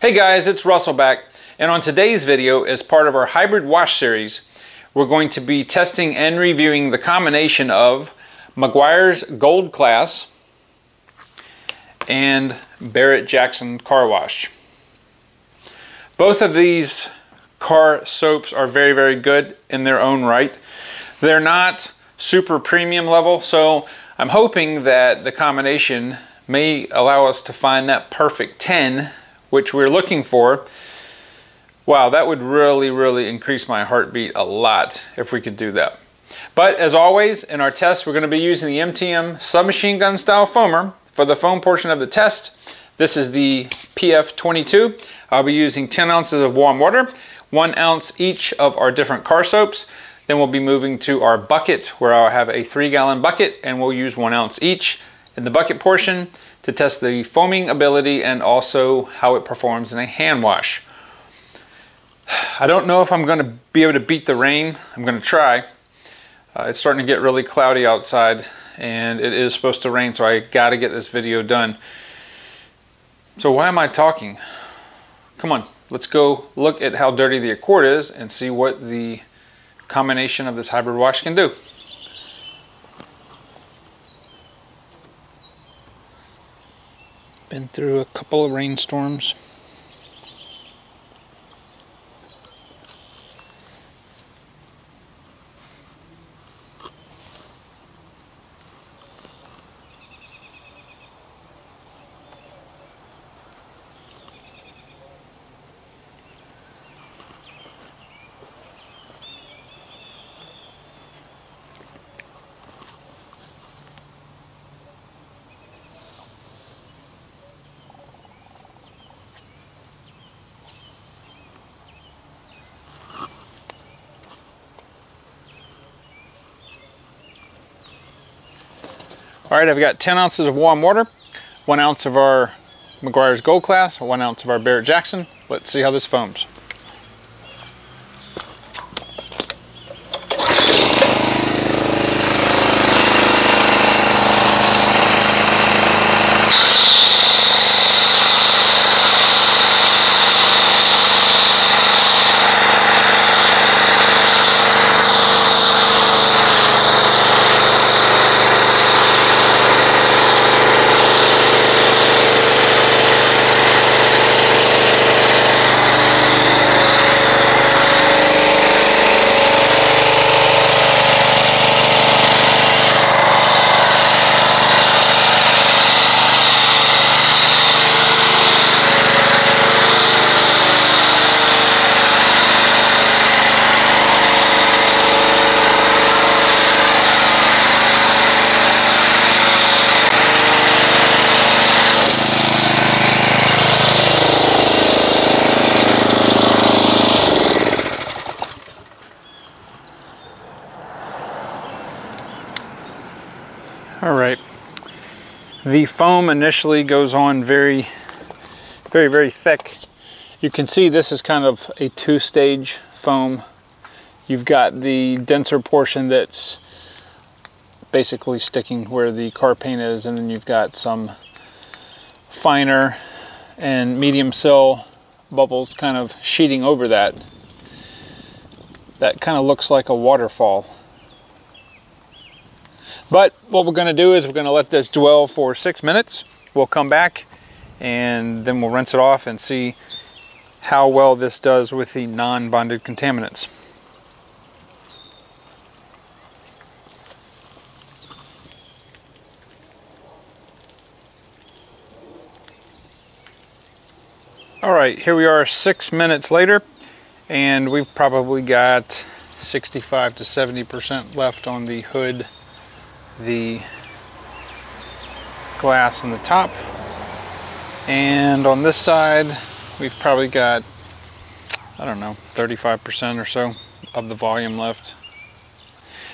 Hey guys, it's Russell back, and on today's video, as part of our hybrid wash series, we're going to be testing and reviewing the combination of Meguiars Gold Class and Barrett Jackson Car Wash. Both of these car soaps are very, very good in their own right. They're not super premium level, so I'm hoping that the combination may allow us to find that perfect 10, which we're looking for. Wow, that would really increase my heartbeat a lot if we could do that. But as always, in our test, we're going to be using the MTM submachine gun style foamer for the foam portion of the test. This is the PF22. I'll be using 10 ounces of warm water, 1 ounce each of our different car soaps. Then we'll be moving to our bucket, where I'll have a 3-gallon bucket, and we'll use 1 ounce each in the bucket portion to test the foaming ability and also how it performs in a hand wash. I don't know if I'm going to be able to beat the rain. I'm going to try. It's starting to get really cloudy outside and it is supposed to rain, so I got to get this video done. So why am I talking? Come on, let's go look at how dirty the Accord is and see what the combination of this hybrid wash can do. Been through a couple of rainstorms. All right, I've got 10 ounces of warm water, 1 ounce of our Meguiars Gold Class, 1 ounce of our Barrett Jackson. Let's see how this foams. All right, the foam initially goes on very thick. You can see this is kind of a two-stage foam. You've got the denser portion that's basically sticking where the car paint is, and then you've got some finer and medium sill bubbles kind of sheeting over that. That kind of looks like a waterfall. But what we're going to do is we're going to let this dwell for 6 minutes. We'll come back and then we'll rinse it off and see how well this does with the non-bonded contaminants. All right, here we are 6 minutes later, and we've probably got 65 to 70% left on the hood, the glass in the top, and on this side we've probably got, I don't know, 35% or so of the volume left.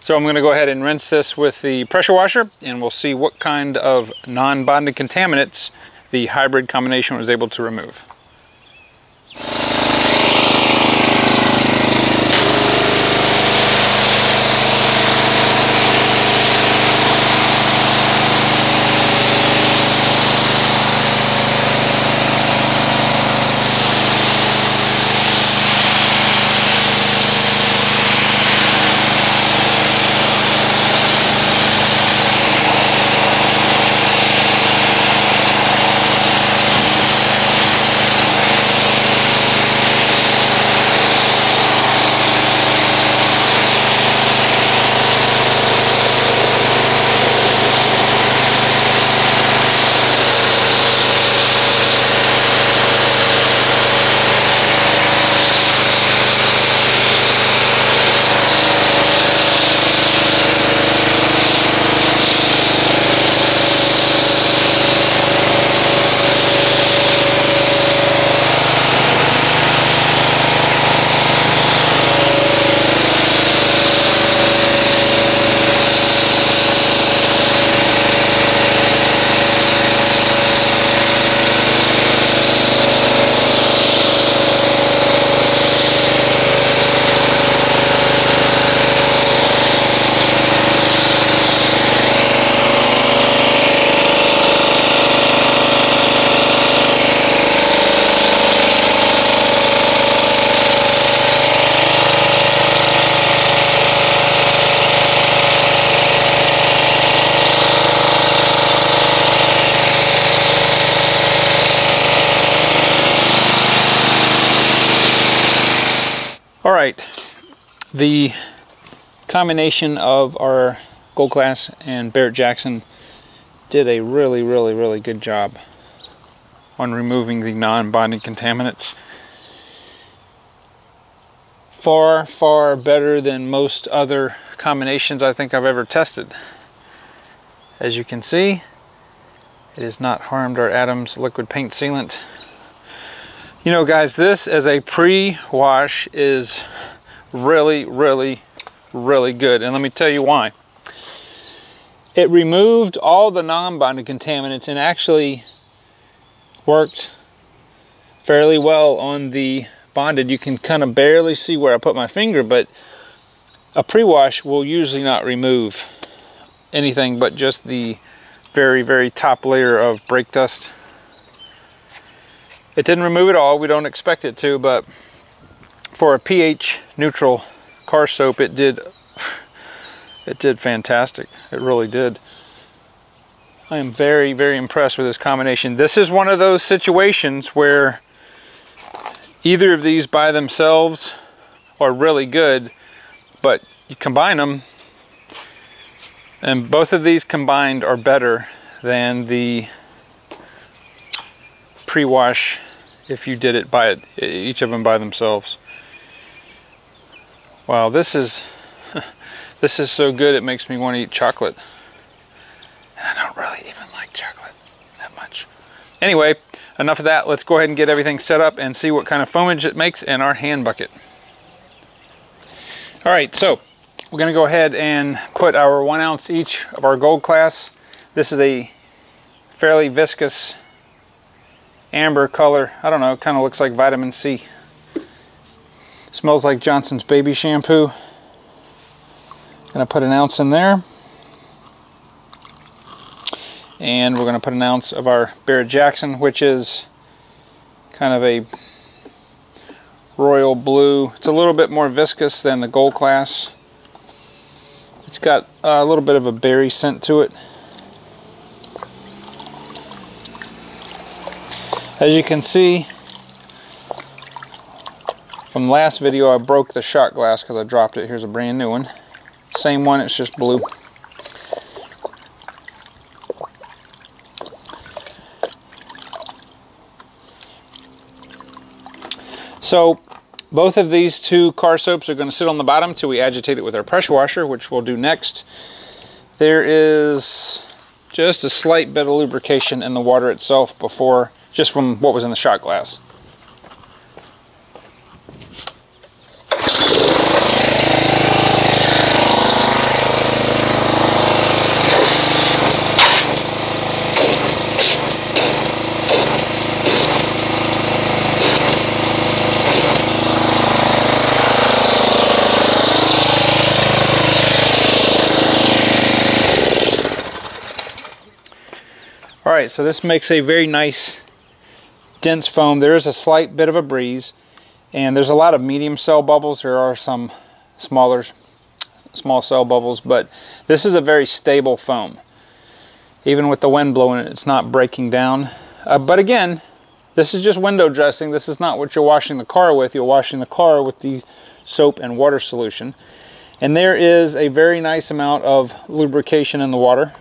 So I'm going to go ahead and rinse this with the pressure washer, and we'll see what kind of non-bonded contaminants the hybrid combination was able to remove. All right, the combination of our Gold Class and Barrett Jackson did a really good job on removing the non-bonding contaminants. Far better than most other combinations I think I've ever tested. As you can see, it has not harmed our Adams liquid paint sealant. You know guys, this as a pre-wash is really good, and let me tell you why. It removed all the non-bonding contaminants and actually worked fairly well on the bonded. You can kind of barely see where I put my finger, but a pre-wash will usually not remove anything but just the very top layer of brake dust. It didn't remove it all. We don't expect it to, but for a pH neutral car soap, it did fantastic. It really did. I am very impressed with this combination. This is one of those situations where either of these by themselves are really good, but you combine them, and both of these combined are better than the pre-wash if you did it by each of them by themselves. Wow, this is so good it makes me want to eat chocolate. And I don't really even like chocolate that much. Anyway, enough of that. Let's go ahead and get everything set up and see what kind of foamage it makes in our hand bucket. All right, so we're going to go ahead and put our 1 ounce each of our Gold Class. This is a fairly viscous amber color. I don't know, it kind of looks like vitamin C. Smells like Johnson's baby shampoo. Gonna put 1 ounce in there. And we're gonna put 1 ounce of our Barrett Jackson, which is kind of a royal blue. It's a little bit more viscous than the Gold Class. It's got a little bit of a berry scent to it. As you can see from the last video, I broke the shot glass because I dropped it. Here's a brand new one. Same one, it's just blue. So both of these two car soaps are going to sit on the bottom till we agitate it with our pressure washer, which we'll do next. There is just a slight bit of lubrication in the water itself before, just from what was in the shot glass. All right, so this makes a very nice dense foam. There is a slight bit of a breeze, and there's a lot of medium cell bubbles. There are some small cell bubbles, but this is a very stable foam. Even with the wind blowing it, it's not breaking down. But again, this is just window dressing. This is not what you're washing the car with. You're washing the car with the soap and water solution. And there is a very nice amount of lubrication in the water.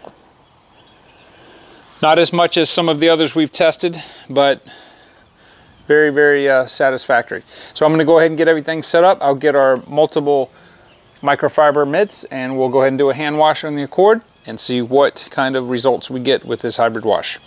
Not as much as some of the others we've tested, but very satisfactory. So I'm going to go ahead and get everything set up. I'll get our multiple microfiber mitts, and we'll go ahead and do a hand wash on the Accord and see what kind of results we get with this hybrid wash.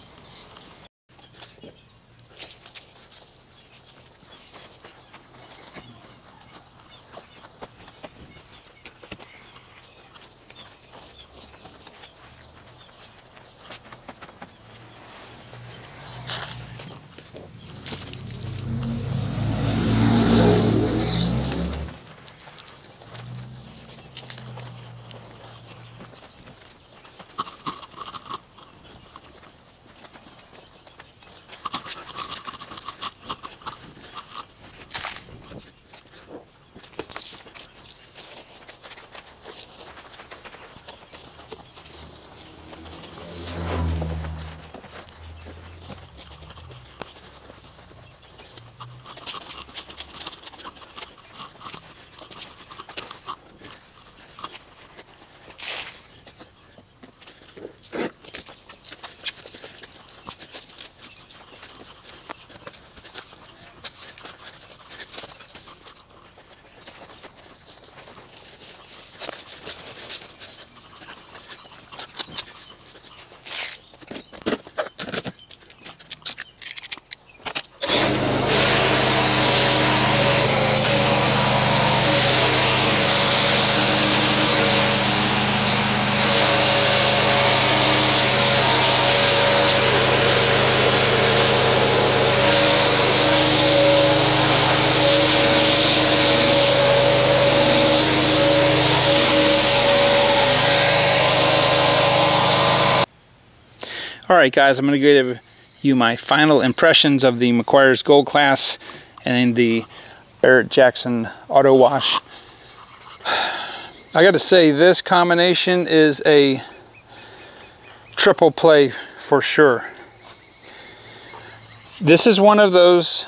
Alright guys, I'm going to give you my final impressions of the Meguiars Gold Class and the Barrett Jackson Auto Wash. I got to say, this combination is a triple play for sure. This is one of those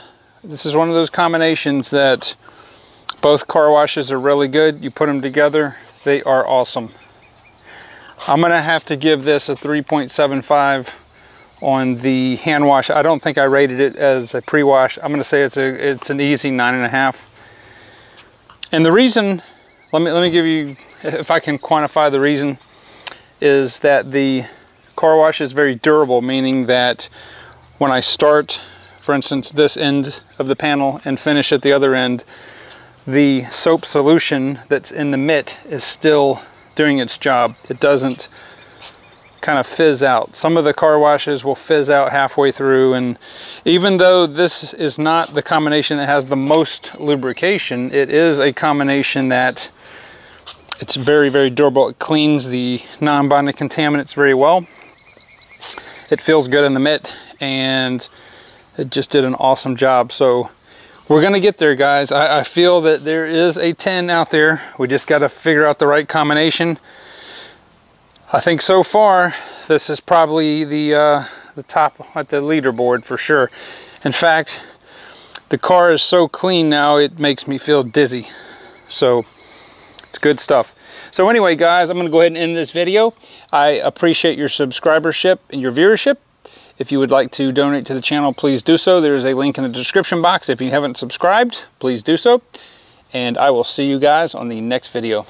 combinations that both car washes are really good. You put them together, they are awesome. I'm gonna have to give this a 3.75 on the hand wash. I don't think I rated it as a pre-wash. I'm gonna say it's an easy 9.5. And the reason, let me give you, if I can quantify the reason, is that the car wash is very durable, meaning that when I start, for instance, this end of the panel and finish at the other end, the soap solution that's in the mitt is still doing its job. It doesn't kind of fizz out. Some of the car washes will fizz out halfway through, and even though this is not the combination that has the most lubrication, it is a combination that it's very, very durable. It cleans the non-bonded contaminants very well. It feels good in the mitt, and it just did an awesome job. So we're gonna get there, guys. I feel that there is a 10 out there. We just gotta figure out the right combination. I think so far, this is probably the top at the leaderboard for sure. In fact, the car is so clean now, it makes me feel dizzy. So it's good stuff. So anyway, guys, I'm gonna go ahead and end this video. I appreciate your subscribership and your viewership. If you would like to donate to the channel, please do so. There is a link in the description box. If you haven't subscribed, please do so. And I will see you guys on the next video.